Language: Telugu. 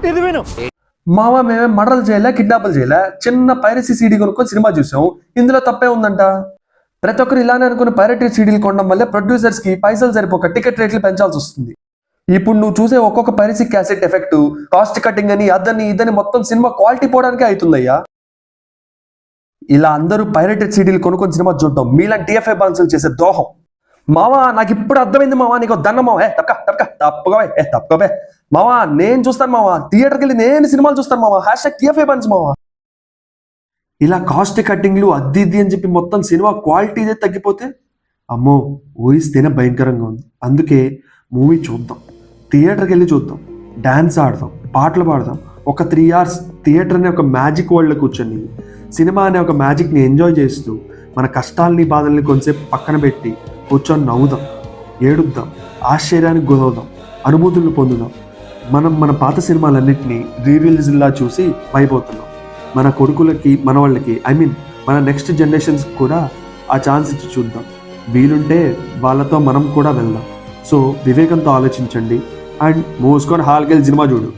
ఇది విను. మావా మేమేం మర్డర్లు చేయలే, కిడ్నాపులు చేయలే, చిన్న పైరసీ సీడీ కొనుక్కొని సినిమా చూసాం, ఇందులో తప్పే ఉందంట. ప్రతి ఒక్కరు ఇలానే అనుకున్న పైరటరీ సీడీలు కొనడం వల్లే ప్రొడ్యూసర్స్ కి పైసలు సరిపోక టికెట్ రేట్లు పెంచాల్సి వస్తుంది. ఇప్పుడు నువ్వు చూసే ఒక్కొక్క piracy cassette effect, cost cutting అని అదని ఇదని మొత్తం సినిమా క్వాలిటీ పోవడానికే అవుతుందయ్యా. ఇలా అందరూ పైరటరీ సీడీలు కొనుక్కొని సినిమా చూడటం మీలాంటి టీఎఫ్ఐ బాన్సులు చేసే దోహం. మావా నాకు ఇప్పుడు అర్థమైంది మావా, నీకు దన్న మావా, తప్పకోవే మావా, నేను చూస్తాను మావా, థియేటర్కి వెళ్ళి నేను సినిమాలు చూస్తాను మావా, #TFI బాన్స్ మావా. ఇలా కాస్ట్ కట్టింగ్లు అద్ది అని చెప్పి మొత్తం సినిమా క్వాలిటీ తగ్గిపోతే అమ్మో ఊహిస్తేనే భయంకరంగా ఉంది. అందుకే మూవీ చూద్దాం, థియేటర్కి వెళ్ళి చూద్దాం, డాన్స్ ఆడదాం, పాటలు పాడదాం, ఒక 3 hours థియేటర్ అనే ఒక మ్యాజిక్ వరల్డ్లో కూర్చొని సినిమా అనే ఒక మ్యాజిక్ని ఎంజాయ్ చేస్తూ మన కష్టాలని బాధల్ని కొంచెంసేపు పక్కన పెట్టి కూర్చొని నవ్వుదాం, ఏడుద్దాం, ఆశ్చర్యానికి గురవుదాం, అనుభూతులను పొందుదాం. మనం మన పాత సినిమాలన్నింటినీ రీరిలీజ్లా చూసి అయిపోతున్నాం. మన కొడుకులకి, మన వాళ్ళకి, మన నెక్స్ట్ జనరేషన్స్ కూడా ఆ ఛాన్స్ ఇచ్చి చూద్దాం. వీలుంటే వాళ్ళతో మనం కూడా వెళ్దాం. సో వివేకంతో ఆలోచించండి అండ్ మూసుకొని హాల్కి వెళ్ళి సినిమా చూడు.